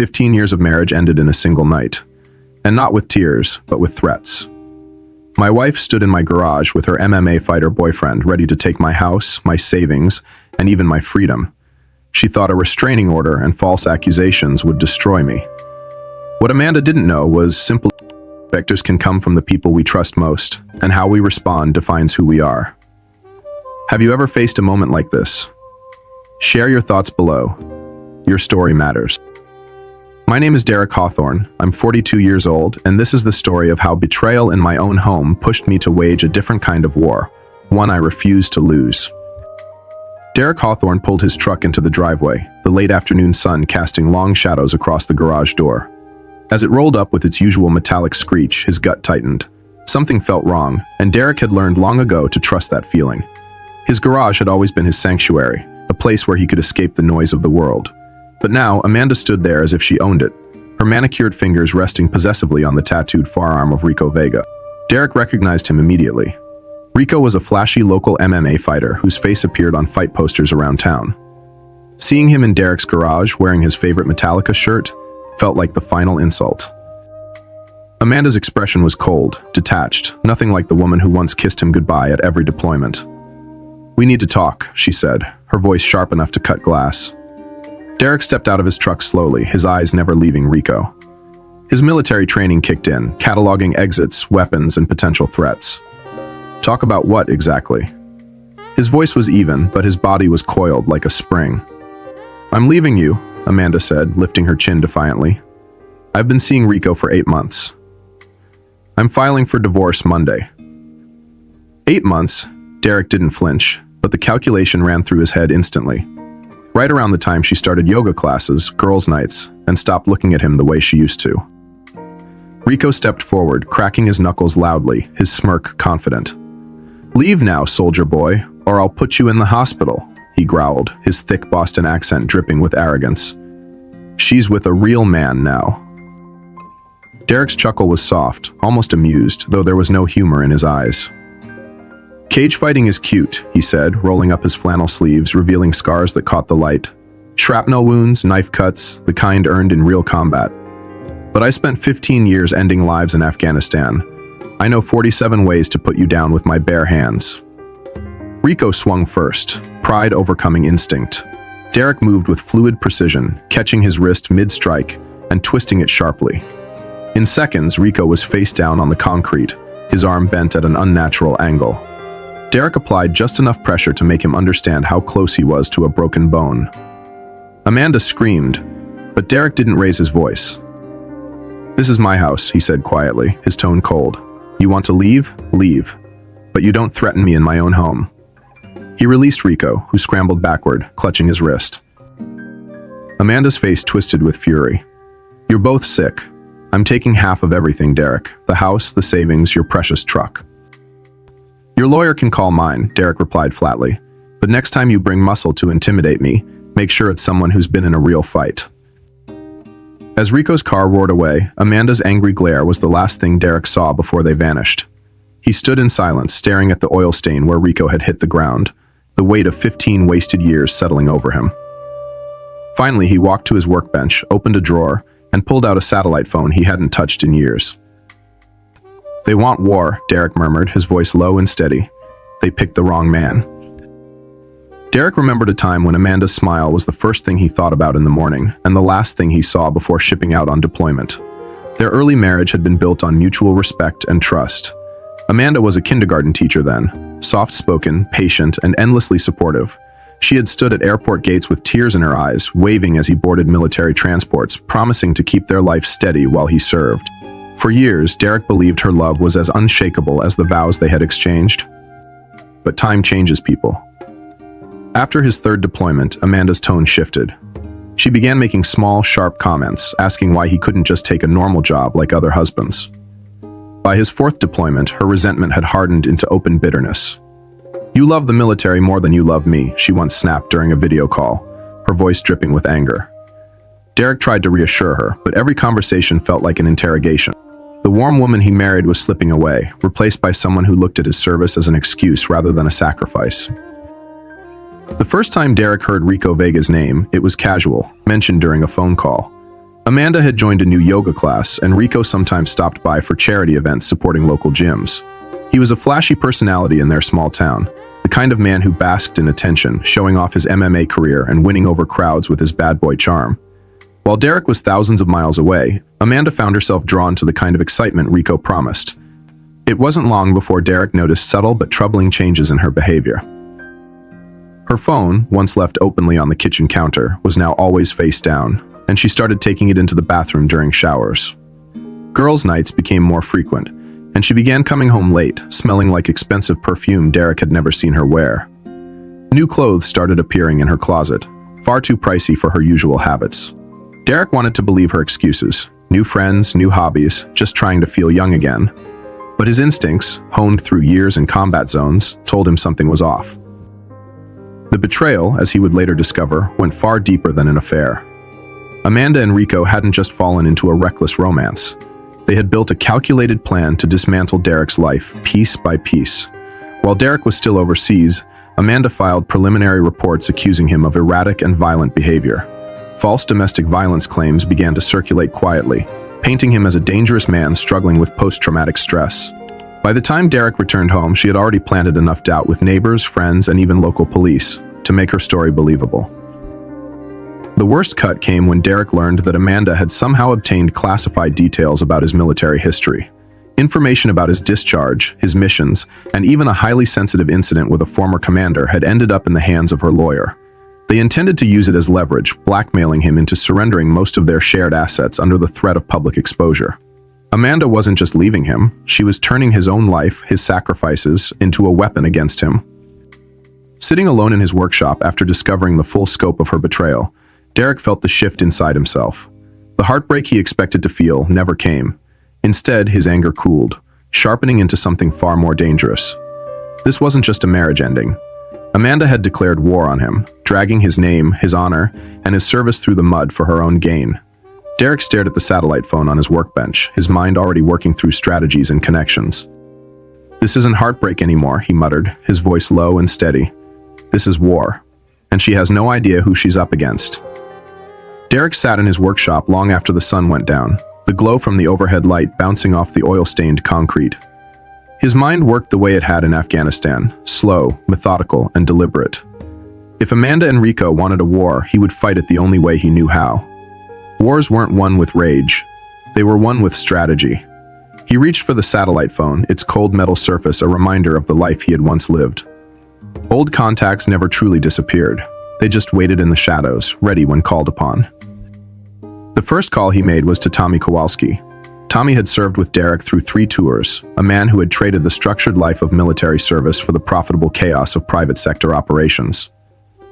15 years of marriage ended in a single night. And not with tears, but with threats. My wife stood in my garage with her MMA fighter boyfriend, ready to take my house, my savings, and even my freedom. She thought a restraining order and false accusations would destroy me. What Amanda didn't know was simply vectors can come from the people we trust most, and how we respond defines who we are. Have you ever faced a moment like this? Share your thoughts below. Your story matters. My name is Derek Hawthorne. I'm 42 years old, and this is the story of how betrayal in my own home pushed me to wage a different kind of war, one I refused to lose. Derek Hawthorne pulled his truck into the driveway, the late afternoon sun casting long shadows across the garage door. As it rolled up with its usual metallic screech, his gut tightened. Something felt wrong, and Derek had learned long ago to trust that feeling. His garage had always been his sanctuary, a place where he could escape the noise of the world. But now, Amanda stood there as if she owned it, her manicured fingers resting possessively on the tattooed forearm of Rico Vega. Derek recognized him immediately. Rico was a flashy local MMA fighter whose face appeared on fight posters around town. Seeing him in Derek's garage wearing his favorite Metallica shirt felt like the final insult. Amanda's expression was cold, detached, nothing like the woman who once kissed him goodbye at every deployment. "We need to talk," she said, her voice sharp enough to cut glass. Derek stepped out of his truck slowly, his eyes never leaving Rico. His military training kicked in, cataloging exits, weapons, and potential threats. Talk about what, exactly? His voice was even, but his body was coiled like a spring. "I'm leaving you," Amanda said, lifting her chin defiantly. "I've been seeing Rico for 8 months. I'm filing for divorce Monday." 8 months? Derek didn't flinch, but the calculation ran through his head instantly. Right around the time she started yoga classes, girls' nights, and stopped looking at him the way she used to. Rico stepped forward, cracking his knuckles loudly, his smirk confident. "Leave now, soldier boy, or I'll put you in the hospital," he growled, his thick Boston accent dripping with arrogance. "She's with a real man now." Derek's chuckle was soft, almost amused, though there was no humor in his eyes. "Cage fighting is cute," he said, rolling up his flannel sleeves, revealing scars that caught the light. "Shrapnel wounds, knife cuts, the kind earned in real combat. But I spent 15 years ending lives in Afghanistan. I know 47 ways to put you down with my bare hands." Rico swung first, pride overcoming instinct. Derek moved with fluid precision, catching his wrist mid-strike and twisting it sharply. In seconds, Rico was face down on the concrete, his arm bent at an unnatural angle. Derek applied just enough pressure to make him understand how close he was to a broken bone. Amanda screamed, but Derek didn't raise his voice. "This is my house," he said quietly, his tone cold. "You want to leave? Leave. But you don't threaten me in my own home." He released Rico, who scrambled backward, clutching his wrist. Amanda's face twisted with fury. "You're both sick. I'm taking half of everything, Derek. The house, the savings, your precious truck." "Your lawyer can call mine," Derek replied flatly. "But next time you bring muscle to intimidate me, make sure it's someone who's been in a real fight." As Rico's car roared away, Amanda's angry glare was the last thing Derek saw before they vanished. He stood in silence, staring at the oil stain where Rico had hit the ground, the weight of 15 wasted years settling over him. Finally, he walked to his workbench, opened a drawer, and pulled out a satellite phone he hadn't touched in years. "They want war," Derek murmured, his voice low and steady. "They picked the wrong man." Derek remembered a time when Amanda's smile was the first thing he thought about in the morning, and the last thing he saw before shipping out on deployment. Their early marriage had been built on mutual respect and trust. Amanda was a kindergarten teacher then, soft-spoken, patient, and endlessly supportive. She had stood at airport gates with tears in her eyes, waving as he boarded military transports, promising to keep their life steady while he served. For years, Derek believed her love was as unshakable as the vows they had exchanged. But time changes people. After his third deployment, Amanda's tone shifted. She began making small, sharp comments, asking why he couldn't just take a normal job like other husbands. By his fourth deployment, her resentment had hardened into open bitterness. "You love the military more than you love me," she once snapped during a video call, her voice dripping with anger. Derek tried to reassure her, but every conversation felt like an interrogation. The warm woman he married was slipping away, replaced by someone who looked at his service as an excuse rather than a sacrifice. The first time Derek heard Rico Vega's name, it was casual, mentioned during a phone call. Amanda had joined a new yoga class, and Rico sometimes stopped by for charity events supporting local gyms. He was a flashy personality in their small town, the kind of man who basked in attention, showing off his MMA career and winning over crowds with his bad boy charm. While Derek was thousands of miles away, Amanda found herself drawn to the kind of excitement Rico promised. It wasn't long before Derek noticed subtle but troubling changes in her behavior. Her phone, once left openly on the kitchen counter, was now always face down, and she started taking it into the bathroom during showers. Girls' nights became more frequent, and she began coming home late, smelling like expensive perfume Derek had never seen her wear. New clothes started appearing in her closet, far too pricey for her usual habits. Derek wanted to believe her excuses, new friends, new hobbies, just trying to feel young again. But his instincts, honed through years in combat zones, told him something was off. The betrayal, as he would later discover, went far deeper than an affair. Amanda and Rico hadn't just fallen into a reckless romance. They had built a calculated plan to dismantle Derek's life, piece by piece. While Derek was still overseas, Amanda filed preliminary reports accusing him of erratic and violent behavior. False domestic violence claims began to circulate quietly, painting him as a dangerous man struggling with post-traumatic stress. By the time Derek returned home, she had already planted enough doubt with neighbors, friends, and even local police to make her story believable. The worst cut came when Derek learned that Amanda had somehow obtained classified details about his military history. Information about his discharge, his missions, and even a highly sensitive incident with a former commander had ended up in the hands of her lawyer. They intended to use it as leverage, blackmailing him into surrendering most of their shared assets under the threat of public exposure. Amanda wasn't just leaving him, she was turning his own life, his sacrifices, into a weapon against him. Sitting alone in his workshop after discovering the full scope of her betrayal, Derek felt the shift inside himself. The heartbreak he expected to feel never came. Instead, his anger cooled, sharpening into something far more dangerous. This wasn't just a marriage ending. Amanda had declared war on him, dragging his name, his honor, and his service through the mud for her own gain. Derek stared at the satellite phone on his workbench, his mind already working through strategies and connections. "This isn't heartbreak anymore," he muttered, his voice low and steady. "This is war, and she has no idea who she's up against." Derek sat in his workshop long after the sun went down, the glow from the overhead light bouncing off the oil-stained concrete. His mind worked the way it had in Afghanistan, slow, methodical, and deliberate. If Amanda and Rico wanted a war, he would fight it the only way he knew how. Wars weren't won with rage. They were won with strategy. He reached for the satellite phone, its cold metal surface a reminder of the life he had once lived. Old contacts never truly disappeared. They just waited in the shadows, ready when called upon. The first call he made was to Tommy Kowalski. Tommy had served with Derek through 3 tours, a man who had traded the structured life of military service for the profitable chaos of private sector operations.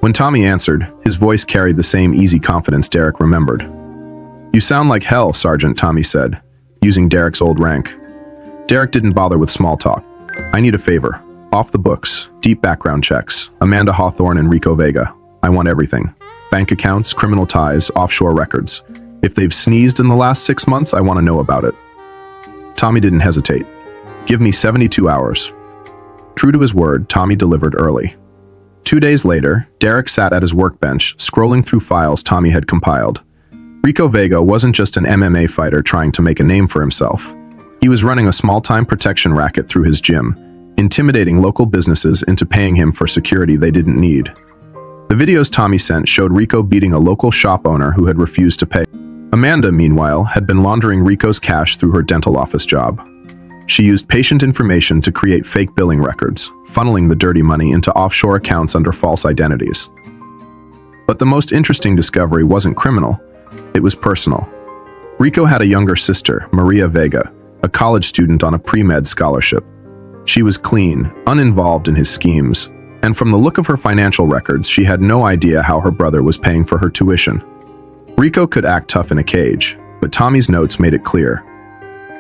When Tommy answered, his voice carried the same easy confidence Derek remembered. "You sound like hell, Sergeant," Tommy said, using Derek's old rank. Derek didn't bother with small talk. "I need a favor. Off the books, deep background checks, Amanda Hawthorne and Rico Vega. I want everything. Bank accounts, criminal ties, offshore records. If they've sneezed in the last 6 months, I want to know about it." Tommy didn't hesitate. "Give me 72 hours. True to his word, Tommy delivered early. 2 days later, Derek sat at his workbench, scrolling through files Tommy had compiled. Rico Vega wasn't just an MMA fighter trying to make a name for himself. He was running a small-time protection racket through his gym, intimidating local businesses into paying him for security they didn't need. The videos Tommy sent showed Rico beating a local shop owner who had refused to pay. Amanda, meanwhile, had been laundering Rico's cash through her dental office job. She used patient information to create fake billing records, funneling the dirty money into offshore accounts under false identities. But the most interesting discovery wasn't criminal, it was personal. Rico had a younger sister, Maria Vega, a college student on a pre-med scholarship. She was clean, uninvolved in his schemes, and from the look of her financial records, she had no idea how her brother was paying for her tuition. Rico could act tough in a cage, but Tommy's notes made it clear.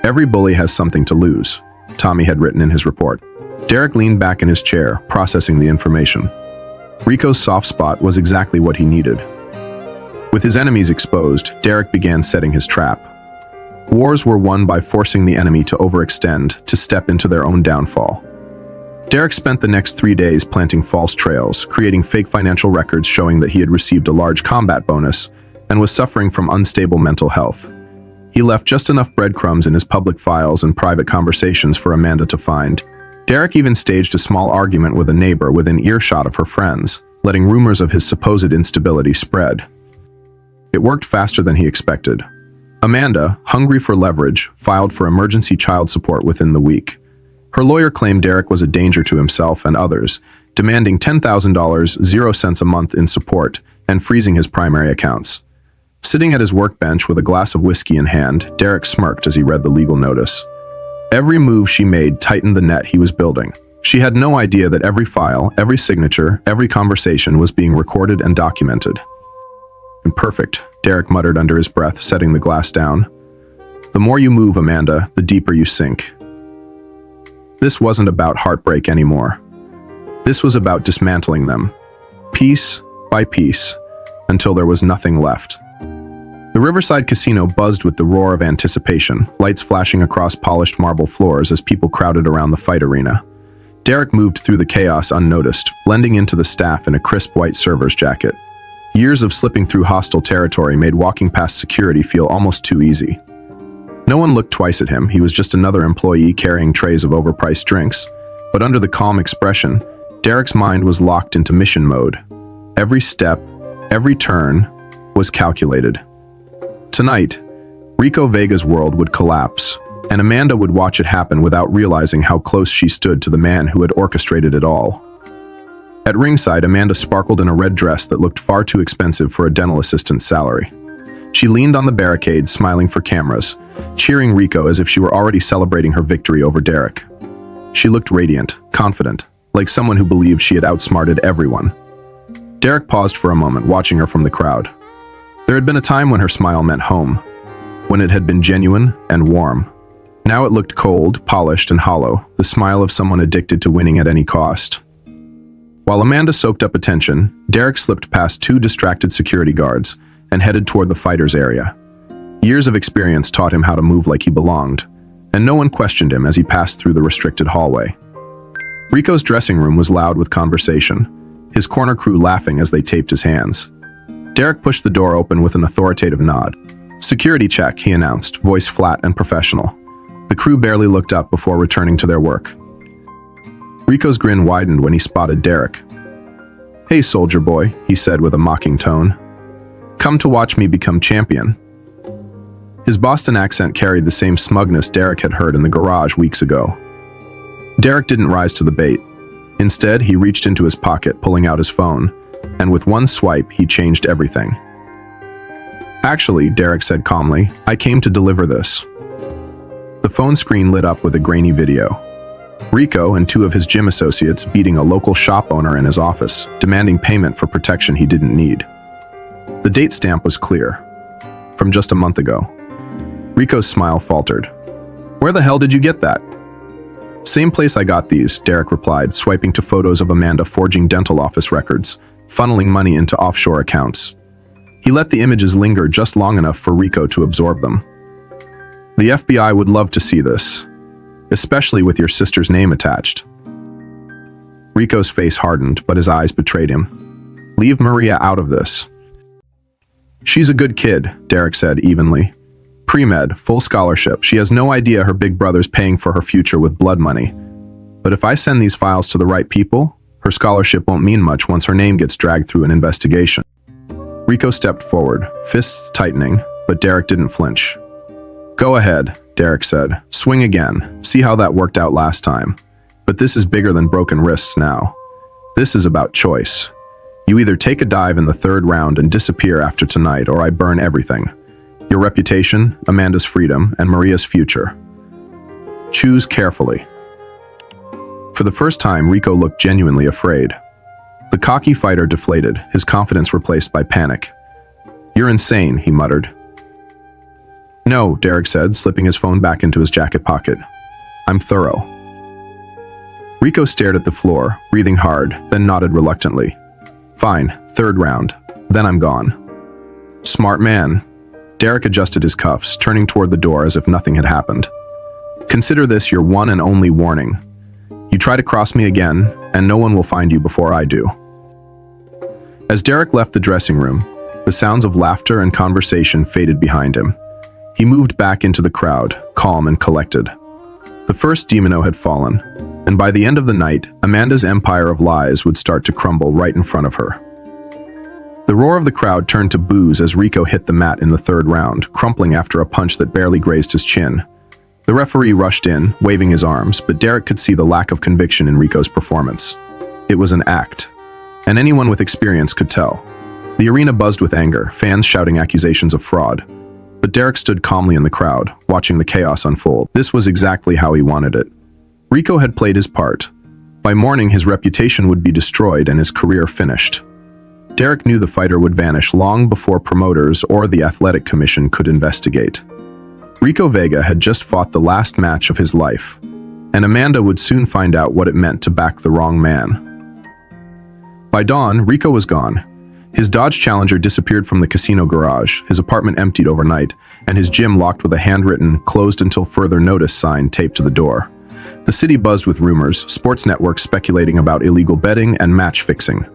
"Every bully has something to lose," Tommy had written in his report. Derek leaned back in his chair, processing the information. Rico's soft spot was exactly what he needed. With his enemies exposed, Derek began setting his trap. Wars were won by forcing the enemy to overextend, to step into their own downfall. Derek spent the next 3 days planting false trails, creating fake financial records showing that he had received a large combat bonus, and was suffering from unstable mental health. He left just enough breadcrumbs in his public files and private conversations for Amanda to find. Derek even staged a small argument with a neighbor within earshot of her friends, letting rumors of his supposed instability spread. It worked faster than he expected. Amanda, hungry for leverage, filed for emergency child support within the week. Her lawyer claimed Derek was a danger to himself and others, demanding $10,000, 0 cents a month in support, and freezing his primary accounts. Sitting at his workbench with a glass of whiskey in hand, Derek smirked as he read the legal notice. Every move she made tightened the net he was building. She had no idea that every file, every signature, every conversation was being recorded and documented. Perfect, Derek muttered under his breath, setting the glass down. The more you move, Amanda, the deeper you sink. This wasn't about heartbreak anymore. This was about dismantling them, piece by piece, until there was nothing left. The Riverside Casino buzzed with the roar of anticipation, lights flashing across polished marble floors as people crowded around the fight arena. Derek moved through the chaos unnoticed, blending into the staff in a crisp white server's jacket. Years of slipping through hostile territory made walking past security feel almost too easy. No one looked twice at him. He was just another employee carrying trays of overpriced drinks. But under the calm expression, Derek's mind was locked into mission mode. Every step, every turn, was calculated. Tonight, Rico Vega's world would collapse, and Amanda would watch it happen without realizing how close she stood to the man who had orchestrated it all. At ringside, Amanda sparkled in a red dress that looked far too expensive for a dental assistant's salary. She leaned on the barricade, smiling for cameras, cheering Rico as if she were already celebrating her victory over Derek. She looked radiant, confident, like someone who believed she had outsmarted everyone. Derek paused for a moment, watching her from the crowd. There had been a time when her smile meant home, when it had been genuine and warm. Now it looked cold, polished, and hollow, the smile of someone addicted to winning at any cost. While Amanda soaked up attention, Derek slipped past 2 distracted security guards and headed toward the fighters' area. Years of experience taught him how to move like he belonged, and no one questioned him as he passed through the restricted hallway. Rico's dressing room was loud with conversation, his corner crew laughing as they taped his hands. Derek pushed the door open with an authoritative nod. "Security check," he announced, voice flat and professional. The crew barely looked up before returning to their work. Rico's grin widened when he spotted Derek. "Hey, soldier boy," he said with a mocking tone. "Come to watch me become champion." His Boston accent carried the same smugness Derek had heard in the garage weeks ago. Derek didn't rise to the bait. Instead, he reached into his pocket, pulling out his phone, and with one swipe, he changed everything. "Actually," Derek said calmly, "I came to deliver this." The phone screen lit up with a grainy video. Rico and 2 of his gym associates beating a local shop owner in his office, demanding payment for protection he didn't need. The date stamp was clear. From just a month ago. Rico's smile faltered. "Where the hell did you get that?" "Same place I got these," Derek replied, swiping to photos of Amanda forging dental office records, funneling money into offshore accounts. He let the images linger just long enough for Rico to absorb them. "The FBI would love to see this. Especially with your sister's name attached." Rico's face hardened, but his eyes betrayed him. "Leave Maria out of this." "She's a good kid," Derek said evenly. "Pre-med, full scholarship. She has no idea her big brother's paying for her future with blood money. But if I send these files to the right people, her scholarship won't mean much once her name gets dragged through an investigation." Rico stepped forward, fists tightening, but Derek didn't flinch. "Go ahead," Derek said. "Swing again. See how that worked out last time. But this is bigger than broken wrists now. This is about choice. You either take a dive in the 3rd round and disappear after tonight, or I burn everything. Your reputation, Amanda's freedom, and Maria's future. Choose carefully." For the first time, Rico looked genuinely afraid. The cocky fighter deflated, his confidence replaced by panic. "You're insane," he muttered. "No," Derek said, slipping his phone back into his jacket pocket. "I'm thorough." Rico stared at the floor, breathing hard, then nodded reluctantly. "Fine, 3rd round. Then I'm gone." "Smart man." Derek adjusted his cuffs, turning toward the door as if nothing had happened. "Consider this your one and only warning. You try to cross me again, and no one will find you before I do." As Derek left the dressing room, The sounds of laughter and conversation faded behind him. He moved back into the crowd, calm and collected. The first domino had fallen, and by the end of the night, Amanda's empire of lies would start to crumble right in front of her. The roar of the crowd turned to boos as Rico hit the mat in the third round, crumpling after a punch that barely grazed his chin. The referee rushed in, waving his arms, but Derek could see the lack of conviction in Rico's performance. It was an act, and anyone with experience could tell. The arena buzzed with anger, fans shouting accusations of fraud. But Derek stood calmly in the crowd, watching the chaos unfold. This was exactly how he wanted it. Rico had played his part. By morning, his reputation would be destroyed and his career finished. Derek knew the fighter would vanish long before promoters or the athletic commission could investigate. Rico Vega had just fought the last match of his life, and Amanda would soon find out what it meant to back the wrong man. By dawn, Rico was gone. His Dodge Challenger disappeared from the casino garage, his apartment emptied overnight, and his gym locked with a handwritten, "Closed until further notice" sign taped to the door. The city buzzed with rumors, sports networks speculating about illegal betting and match fixing.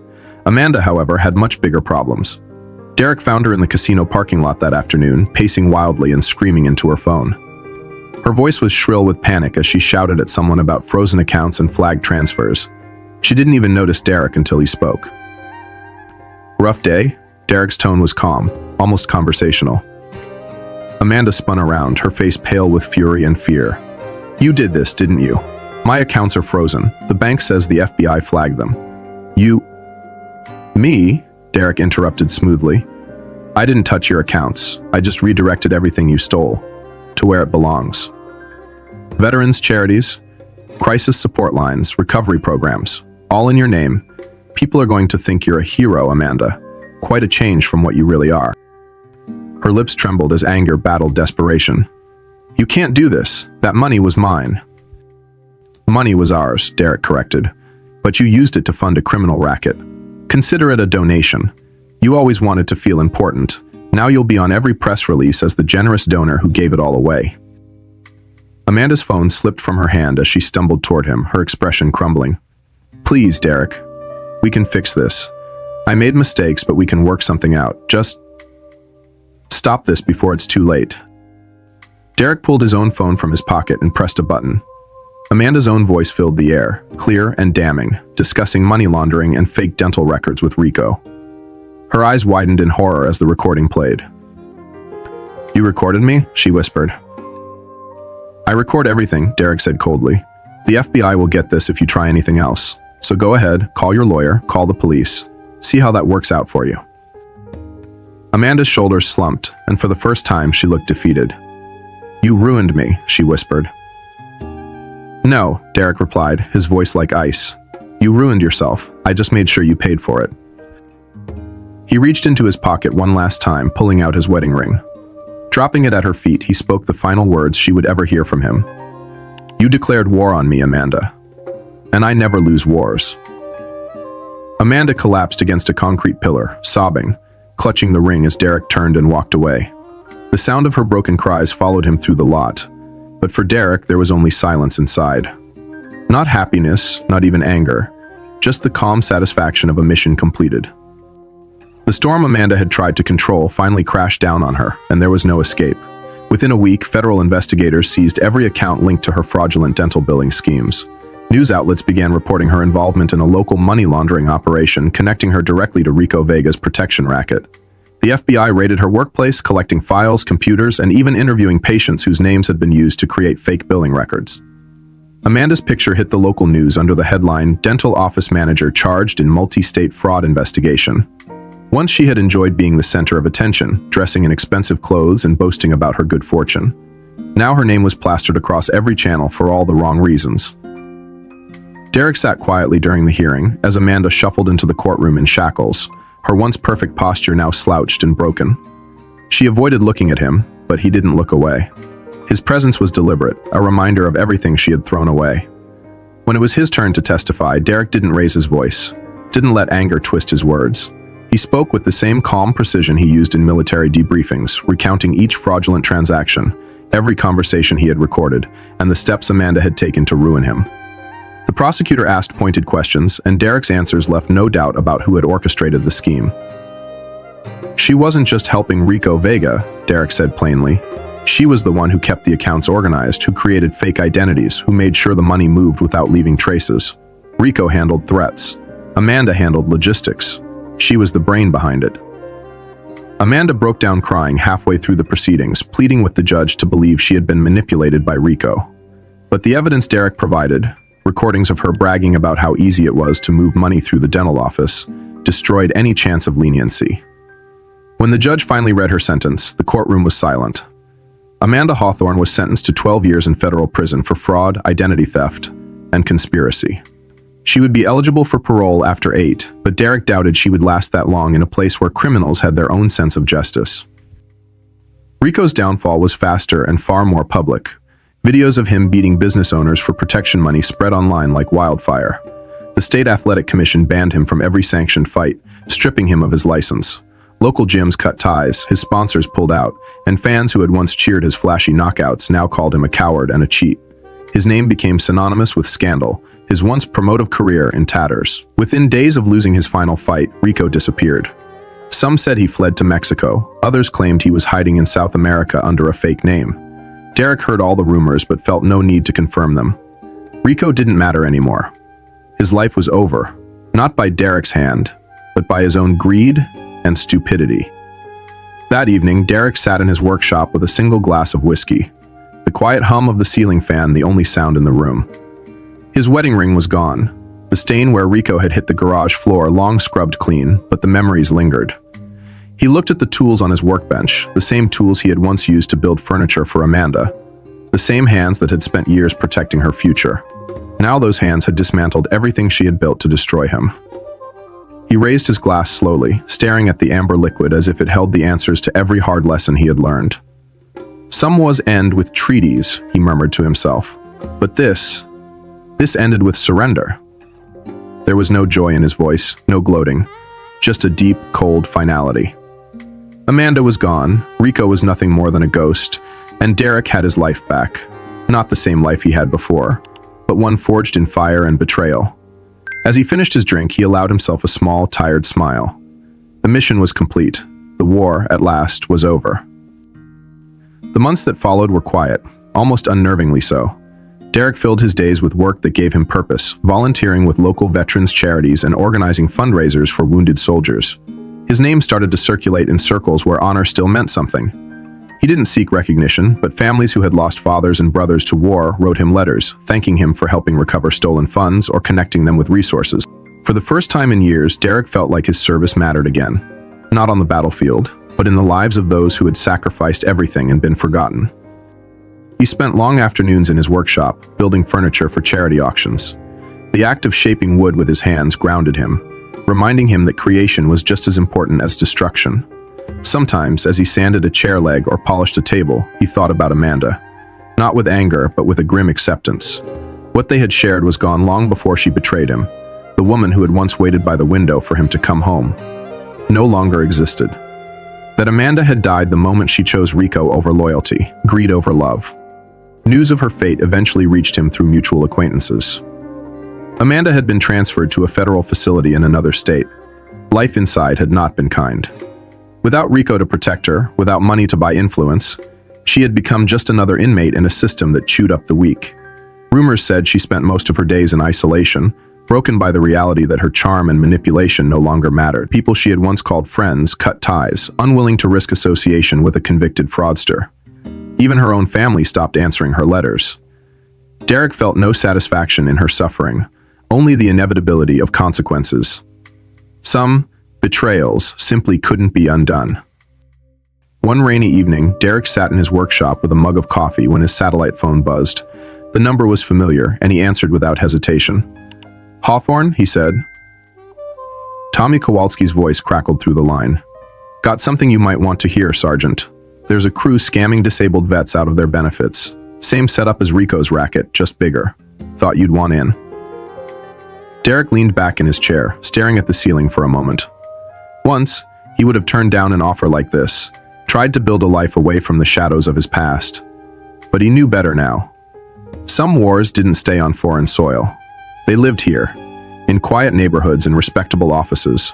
Amanda, however, had much bigger problems. Derek found her in the casino parking lot that afternoon, pacing wildly and screaming into her phone. Her voice was shrill with panic as she shouted at someone about frozen accounts and flagged transfers. She didn't even notice Derek until he spoke. "Rough day?" Derek's tone was calm, almost conversational. Amanda spun around, her face pale with fury and fear. "You did this, didn't you? My accounts are frozen. The bank says the FBI flagged them. You..." "Me?" Derek interrupted smoothly. "I didn't touch your accounts. I just redirected everything you stole to where it belongs. Veterans charities, crisis support lines, recovery programs, all in your name. People are going to think you're a hero, Amanda. Quite a change from what you really are." Her lips trembled as anger battled desperation. "You can't do this. That money was mine." "Money was ours," Derek corrected. "But you used it to fund a criminal racket. Consider it a donation. You always wanted to feel important. Now you'll be on every press release as the generous donor who gave it all away." Amanda's phone slipped from her hand as she stumbled toward him, her expression crumbling. "Please, Derek. We can fix this. I made mistakes, but we can work something out. Just stop this before it's too late." Derek pulled his own phone from his pocket and pressed a button. Amanda's own voice filled the air, clear and damning, discussing money laundering and fake dental records with Rico. Her eyes widened in horror as the recording played. "You recorded me?" she whispered. "I record everything," Derek said coldly. "The FBI will get this if you try anything else. So go ahead, call your lawyer, call the police. See how that works out for you." Amanda's shoulders slumped, and for the first time she looked defeated. "You ruined me," she whispered. "No," Derek replied, his voice like ice. "You ruined yourself. I just made sure you paid for it." He reached into his pocket one last time, pulling out his wedding ring. Dropping it at her feet, he spoke the final words she would ever hear from him. "You declared war on me, Amanda. And I never lose wars." Amanda collapsed against a concrete pillar, sobbing, clutching the ring as Derek turned and walked away. The sound of her broken cries followed him through the lot, but for Derek there was only silence inside. Not happiness, not even anger, just the calm satisfaction of a mission completed. The storm Amanda had tried to control finally crashed down on her, and there was no escape. Within a week, federal investigators seized every account linked to her fraudulent dental billing schemes. News outlets began reporting her involvement in a local money laundering operation, connecting her directly to Rico Vega's protection racket. The FBI raided her workplace, collecting files, computers, and even interviewing patients whose names had been used to create fake billing records. Amanda's picture hit the local news under the headline, "Dental Office Manager Charged in Multi-State Fraud Investigation." Once she had enjoyed being the center of attention, dressing in expensive clothes and boasting about her good fortune. Now her name was plastered across every channel for all the wrong reasons. Derek sat quietly during the hearing as Amanda shuffled into the courtroom in shackles, her once perfect posture now slouched and broken. She avoided looking at him, but he didn't look away. His presence was deliberate, a reminder of everything she had thrown away. When it was his turn to testify, Derek didn't raise his voice, didn't let anger twist his words. He spoke with the same calm precision he used in military debriefings, recounting each fraudulent transaction, every conversation he had recorded, and the steps Amanda had taken to ruin him. The prosecutor asked pointed questions, and Derek's answers left no doubt about who had orchestrated the scheme. She wasn't just helping Rico Vega, Derek said plainly. She was the one who kept the accounts organized, who created fake identities, who made sure the money moved without leaving traces. Rico handled threats. Amanda handled logistics. She was the brain behind it. Amanda broke down crying halfway through the proceedings, pleading with the judge to believe she had been manipulated by Rico. But the evidence Derek provided, recordings of her bragging about how easy it was to move money through the dental office, destroyed any chance of leniency. When the judge finally read her sentence, the courtroom was silent. Amanda Hawthorne was sentenced to 12 years in federal prison for fraud, identity theft, and conspiracy. She would be eligible for parole after 8, but Derek doubted she would last that long in a place where criminals had their own sense of justice. Rico's downfall was faster and far more public. Videos of him beating business owners for protection money spread online like wildfire. The State Athletic Commission banned him from every sanctioned fight, stripping him of his license. Local gyms cut ties, his sponsors pulled out, and fans who had once cheered his flashy knockouts now called him a coward and a cheat. His name became synonymous with scandal, his once promotive career in tatters. Within days of losing his final fight, Rico disappeared. Some said he fled to Mexico, others claimed he was hiding in South America under a fake name. Derek heard all the rumors but felt no need to confirm them. Rico didn't matter anymore. His life was over, not by Derek's hand, but by his own greed and stupidity. That evening, Derek sat in his workshop with a single glass of whiskey. The quiet hum of the ceiling fan the only sound in the room. His wedding ring was gone. The stain where Rico had hit the garage floor long scrubbed clean, but the memories lingered. He looked at the tools on his workbench, the same tools he had once used to build furniture for Amanda. The same hands that had spent years protecting her future. Now those hands had dismantled everything she had built to destroy him. He raised his glass slowly, staring at the amber liquid as if it held the answers to every hard lesson he had learned. Some was end with treaties, he murmured to himself. But this ended with surrender. There was no joy in his voice, no gloating, just a deep, cold finality. Amanda was gone, Rico was nothing more than a ghost, and Derek had his life back. Not the same life he had before, but one forged in fire and betrayal. As he finished his drink, he allowed himself a small, tired smile. The mission was complete. The war, at last, was over. The months that followed were quiet, almost unnervingly so. Derek filled his days with work that gave him purpose, volunteering with local veterans charities and organizing fundraisers for wounded soldiers. His name started to circulate in circles where honor still meant something. He didn't seek recognition, but families who had lost fathers and brothers to war wrote him letters, thanking him for helping recover stolen funds or connecting them with resources. For the first time in years, Derek felt like his service mattered again. Not on the battlefield, but in the lives of those who had sacrificed everything and been forgotten. He spent long afternoons in his workshop, building furniture for charity auctions. The act of shaping wood with his hands grounded him, reminding him that creation was just as important as destruction. Sometimes, as he sanded a chair leg or polished a table, he thought about Amanda. Not with anger, but with a grim acceptance. What they had shared was gone long before she betrayed him. The woman who had once waited by the window for him to come home no longer existed. That Amanda had died the moment she chose Rico over loyalty, greed over love. News of her fate eventually reached him through mutual acquaintances. Amanda had been transferred to a federal facility in another state. Life inside had not been kind. Without Rico to protect her, without money to buy influence, she had become just another inmate in a system that chewed up the weak. Rumors said she spent most of her days in isolation, broken by the reality that her charm and manipulation no longer mattered. People she had once called friends cut ties, unwilling to risk association with a convicted fraudster. Even her own family stopped answering her letters. Derek felt no satisfaction in her suffering, only the inevitability of consequences. Some betrayals simply couldn't be undone. One rainy evening, Derek sat in his workshop with a mug of coffee when his satellite phone buzzed. The number was familiar, and he answered without hesitation. "Hawthorne?" he said. Tommy Kowalski's voice crackled through the line. "Got something you might want to hear, Sergeant. There's a crew scamming disabled vets out of their benefits. Same setup as Rico's racket, just bigger. Thought you'd want in." Derek leaned back in his chair, staring at the ceiling for a moment. Once, he would have turned down an offer like this, tried to build a life away from the shadows of his past. But he knew better now. Some wars didn't stay on foreign soil. They lived here, in quiet neighborhoods and respectable offices.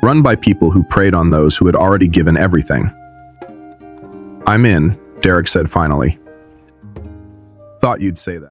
run by people who preyed on those who had already given everything. "I'm in," Derek said finally. "Thought you'd say that."